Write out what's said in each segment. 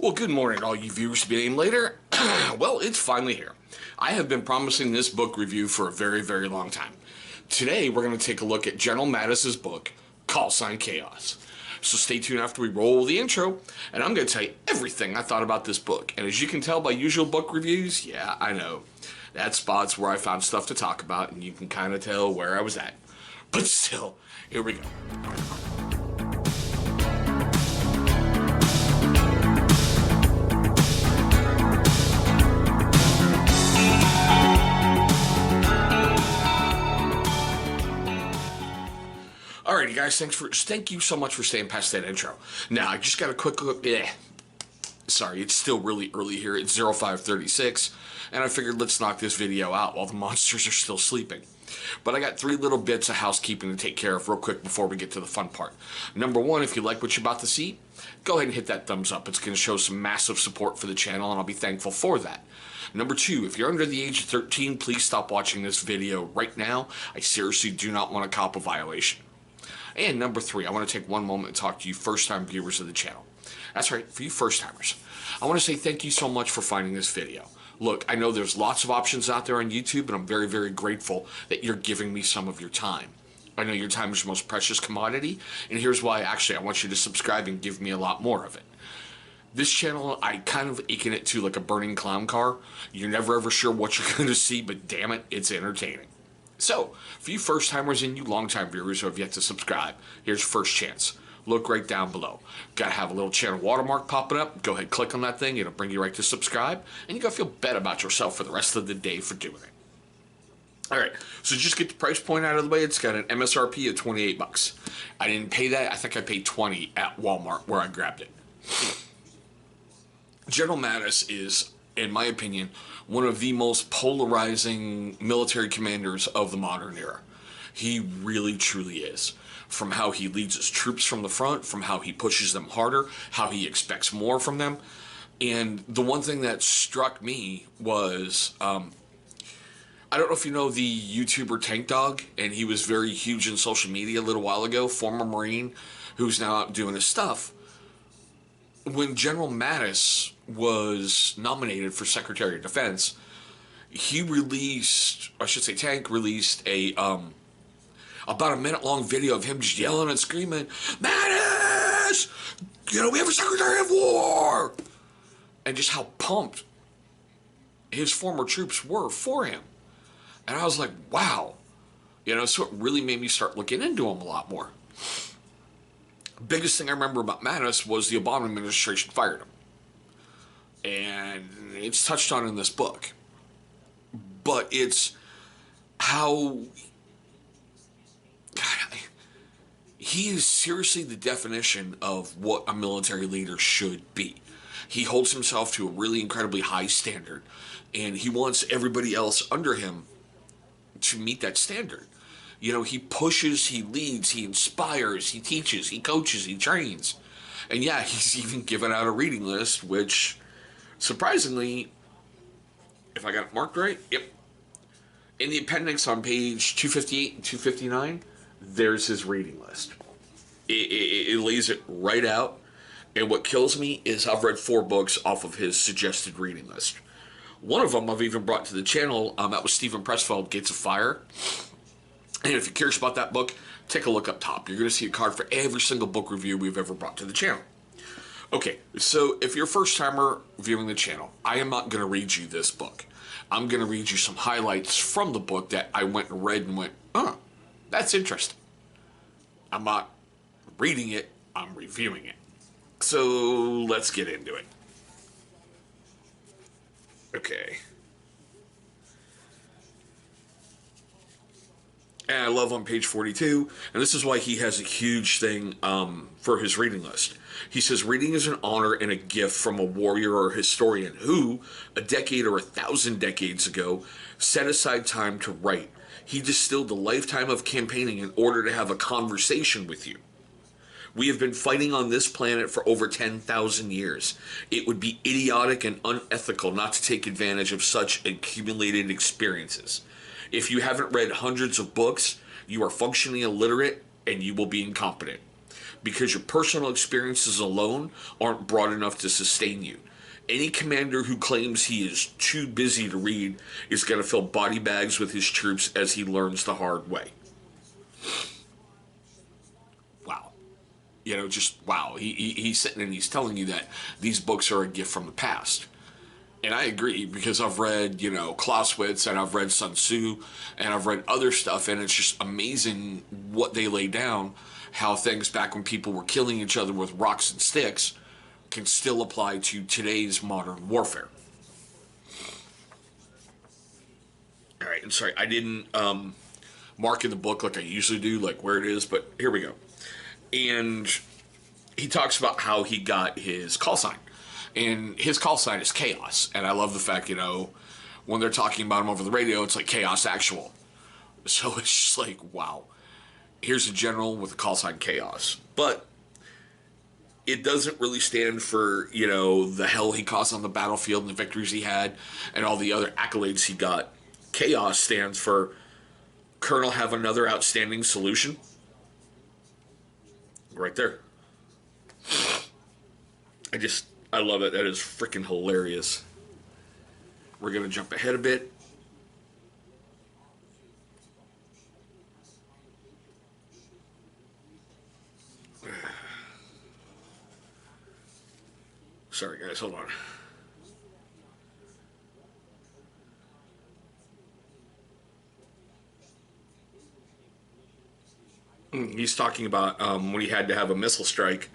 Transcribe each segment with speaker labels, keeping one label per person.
Speaker 1: Well, good morning, all you viewers to be named later. Well, it's finally here. I have been promising this book review for a very, very long time. Today, we're going to take a look at General Mattis' book, Call Sign Chaos. So stay tuned after we roll the intro, and I'm going to tell you everything I thought about this book. And as you can tell by usual book reviews, yeah, I know. That spot's where I found stuff to talk about, and you can kind of tell where I was at. But still, here we go. Alrighty, guys, thank you so much for staying past that intro. Now, I just got a quick look. Sorry, it's still really early here. It's 05:36, and I figured let's knock this video out while the monsters are still sleeping. But I got 3 little bits of housekeeping to take care of real quick before we get to the fun part. Number 1, if you like what you're about to see, go ahead and hit that thumbs up. It's going to show some massive support for the channel, and I'll be thankful for that. Number 2, if you're under the age of 13, please stop watching this video right now. I seriously do not want to cop a violation. And number 3, I want to take one moment to talk to you first-time viewers of the channel. That's right, for you first-timers. I want to say thank you so much for finding this video. Look, I know there's lots of options out there on YouTube, and I'm very, very grateful that you're giving me some of your time. I know your time is your most precious commodity, and here's why I want you to subscribe and give me a lot more of it. This channel, I kind of akin it to like a burning clown car. You're never ever sure what you're going to see, but damn it, it's entertaining. So, for you first-timers and you long-time viewers who have yet to subscribe, here's your first chance. Look right down below. Gotta have a little channel watermark popping up. Go ahead, click on that thing. It'll bring you right to subscribe. And you gotta feel better about yourself for the rest of the day for doing it. Alright, so just get the price point out of the way. It's got an MSRP of 28 bucks. I didn't pay that. I think I paid 20 at Walmart where I grabbed it. General Mattis is, in my opinion, one of the most polarizing military commanders of the modern era. He really, truly is. From how he leads his troops from the front, from how he pushes them harder, how he expects more from them. And the one thing that struck me was, I don't know if you know the YouTuber Tank Dog, and he was very huge in social media a little while ago, former Marine, who's now out doing his stuff. When General Mattis was nominated for Secretary of Defense, he released, I should say Tank released a, about a minute-long video of him just yelling and screaming, Mattis! You know, we have a Secretary of War! And just how pumped his former troops were for him. And I was like, wow. You know, so it really made me start looking into him a lot more. Biggest thing I remember about Mattis was the Obama administration fired him. And it's touched on in this book. But it's how... God, he is seriously the definition of what a military leader should be. He holds himself to a really incredibly high standard. And he wants everybody else under him to meet that standard. You know, he pushes, he leads, he inspires, he teaches, he coaches, he trains. And yeah, he's even given out a reading list, which, surprisingly, if I got it marked right, yep. In the appendix on page 258 and 259, there's his reading list. It lays it right out. And what kills me is I've read 4 books off of his suggested reading list. One of them I've even brought to the channel. That was Stephen Pressfield, Gates of Fire. And if you're curious about that book, take a look up top. You're going to see a card for every single book review we've ever brought to the channel. Okay, so if you're a first-timer viewing the channel, I am not going to read you this book. I'm going to read you some highlights from the book that I went and read and went, oh, that's interesting. I'm not reading it, I'm reviewing it. So let's get into it. Okay. And I love on page 42, and this is why he has a huge thing for his reading list. He says, reading is an honor and a gift from a warrior or historian who, a decade or 1,000 decades ago, set aside time to write. He distilled a lifetime of campaigning in order to have a conversation with you. We have been fighting on this planet for over 10,000 years. It would be idiotic and unethical not to take advantage of such accumulated experiences. If you haven't read hundreds of books, you are functionally illiterate and you will be incompetent. because your personal experiences alone aren't broad enough to sustain you. Any commander who claims he is too busy to read is going to fill body bags with his troops as he learns the hard way. Wow. You know, just wow. He's sitting and he's telling you that these books are a gift from the past. And I agree, because I've read, you know, Clausewitz, and I've read Sun Tzu, and I've read other stuff, and it's just amazing what they lay down, how things back when people were killing each other with rocks and sticks can still apply to today's modern warfare. All right, and sorry, I didn't mark in the book like I usually do, like where it is, but here we go. And he talks about how he got his call sign. And his call sign is Chaos. And I love the fact, you know, when they're talking about him over the radio, it's like Chaos Actual. So it's just like, wow. Here's a general with a call sign Chaos. But it doesn't really stand for, you know, the hell he caused on the battlefield and the victories he had and all the other accolades he got. Chaos stands for Colonel, have another outstanding solution. Right there. I love it. That is freaking hilarious. We're going to jump ahead a bit. Sorry, guys. Hold on. He's talking about when he had to have a missile strike.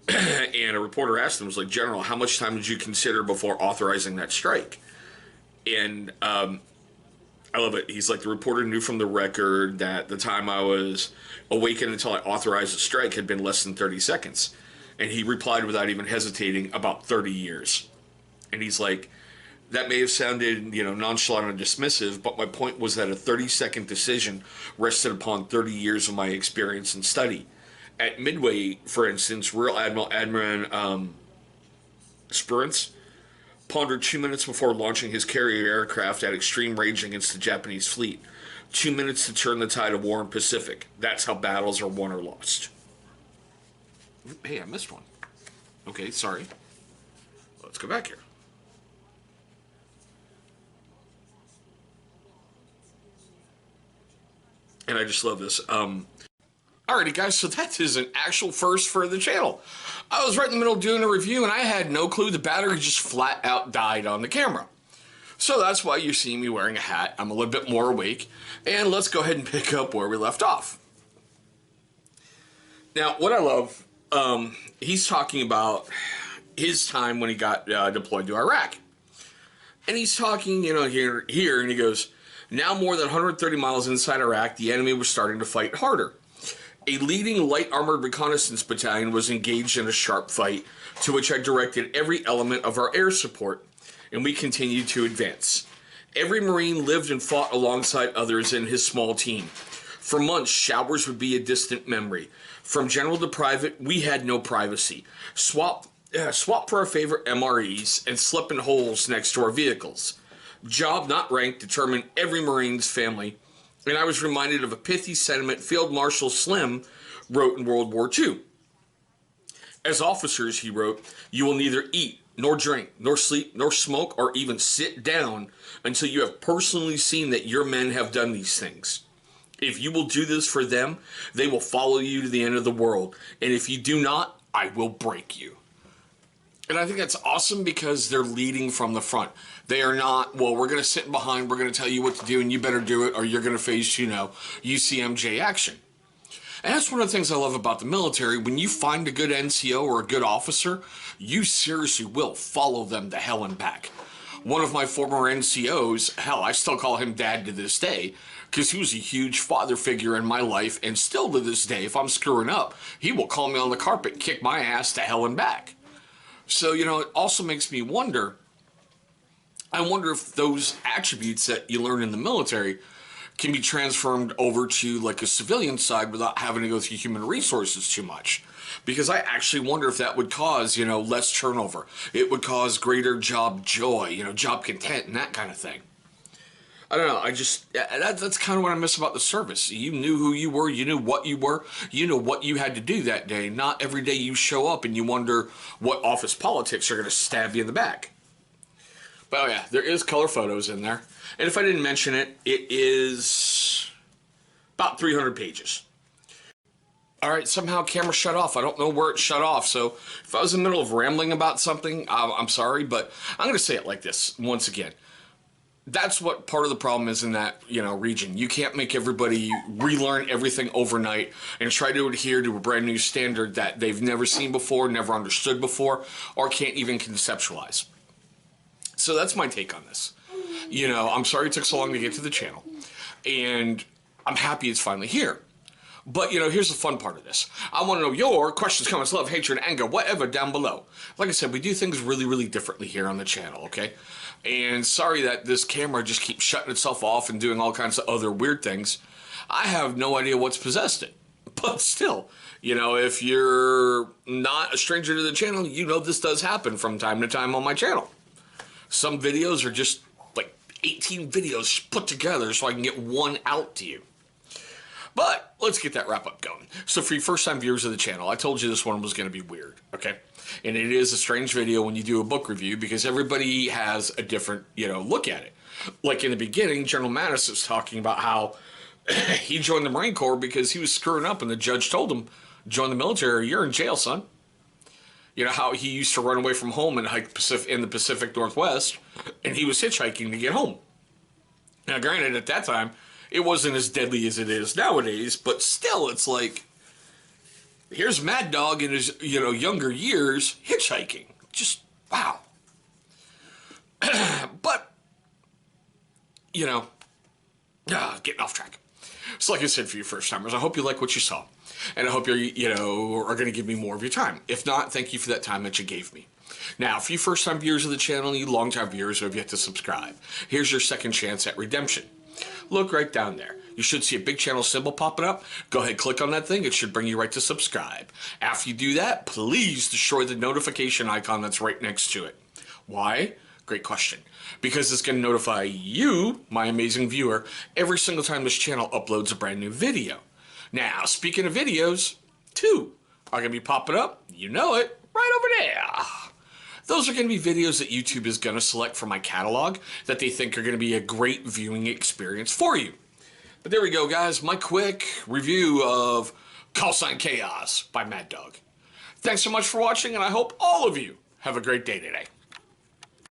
Speaker 1: And a reporter asked him, was like, General, how much time did you consider before authorizing that strike? And I love it. He's like, the reporter knew from the record that the time I was awakened until I authorized the strike had been less than 30 seconds. And he replied without even hesitating, about 30 years. And he's like, that may have sounded, you know, nonchalant and dismissive, but my point was that a 30-second decision rested upon 30 years of my experience and study. At Midway, for instance, Rear Admiral Admiral Spruance pondered 2 minutes before launching his carrier aircraft at extreme range against the Japanese fleet. 2 minutes to turn the tide of war in Pacific. That's how battles are won or lost. Hey, I missed one. Okay, sorry. Let's go back here. And I just love this. Alrighty, guys, so that is an actual first for the channel. I was right in the middle of doing a review, and I had no clue the battery just flat out died on the camera. So that's why you see me wearing a hat. I'm a little bit more awake. And let's go ahead and pick up where we left off. Now, what I love, he's talking about his time when he got deployed to Iraq. And he's talking, you know, here, and he goes, now more than 130 miles inside Iraq, the enemy was starting to fight harder. A leading light armored reconnaissance battalion was engaged in a sharp fight, to which I directed every element of our air support, and we continued to advance. Every Marine lived and fought alongside others in his small team. For months, showers would be a distant memory. From general to private, we had no privacy. Swap for our favorite MREs and slept in holes next to our vehicles. Job, not rank, determined every Marine's family, and I was reminded of a pithy sentiment Field Marshal Slim wrote in World War II. As officers, he wrote, you will neither eat, nor drink, nor sleep, nor smoke, or even sit down until you have personally seen that your men have done these things. If you will do this for them, they will follow you to the end of the world, and if you do not, I will break you. And I think that's awesome because they're leading from the front. They are not, well, we're going to sit behind, we're going to tell you what to do, and you better do it, or you're going to face, you know, UCMJ action. And that's one of the things I love about the military. When you find a good NCO or a good officer, you seriously will follow them to hell and back. One of my former NCOs, hell, I still call him Dad to this day, because he was a huge father figure in my life, and still to this day, if I'm screwing up, he will call me on the carpet, kick my ass to hell and back. So, you know, it also makes me wonder, I wonder if those attributes that you learn in the military can be transformed over to like a civilian side without having to go through human resources too much. Because I actually wonder if that would cause, you know, less turnover. It would cause greater job joy, you know, job content and that kind of thing. I don't know. That's kind of what I miss about the service. You knew who you were. You knew what you were. You know what you had to do that day. Not every day you show up and you wonder what office politics are going to stab you in the back. But oh yeah, there is color photos in there. And if I didn't mention it, it is about 300 pages. All right, somehow camera shut off. I don't know where it shut off. So if I was in the middle of rambling about something, I'm sorry, but I'm going to say it like this once again. That's what part of the problem is in that, region. You can't make everybody relearn everything overnight and try to adhere to a brand new standard that they've never seen before, never understood before, or can't even conceptualize. So that's my take on this. I'm sorry it took so long to get to the channel, and I'm happy it's finally here. But, here's the fun part of this. I want to know your questions, comments, love, hatred, anger, whatever down below. Like I said, we do things really, really differently here on the channel, okay? And sorry that this camera just keeps shutting itself off and doing all kinds of other weird things. I have no idea what's possessed it. But still, if you're not a stranger to the channel, this does happen from time to time on my channel. Some videos are just like 18 videos put together so I can get one out to you. But let's get that wrap up going. So for you first time viewers of the channel, I told you this one was going to be weird, okay? And it is a strange video when you do a book review because everybody has a different, look at it. Like in the beginning, General Mattis was talking about how he joined the Marine Corps because he was screwing up and the judge told him, join the military, you're in jail, son. How he used to run away from home and hike in the Pacific Northwest, and he was hitchhiking to get home. Now, granted, at that time, it wasn't as deadly as it is nowadays, but still, it's like, here's Mad Dog in his, younger years hitchhiking. Just, wow. But, getting off track. So like I said, for you first timers, I hope you like what you saw. And I hope you're, are going to give me more of your time. If not, thank you for that time that you gave me. Now, for you first-time viewers of the channel, you long-time viewers who have yet to subscribe, here's your second chance at redemption. Look right down there. You should see a big channel symbol popping up. Go ahead, click on that thing. It should bring you right to subscribe. After you do that, please destroy the notification icon that's right next to it. Why? Great question. Because it's going to notify you, my amazing viewer, every single time this channel uploads a brand new video. Now, speaking of videos, two are going to be popping up, right over there. Those are going to be videos that YouTube is going to select from my catalog that they think are going to be a great viewing experience for you. But there we go, guys. My quick review of Call Sign Chaos by Mad Dog. Thanks so much for watching, and I hope all of you have a great day today.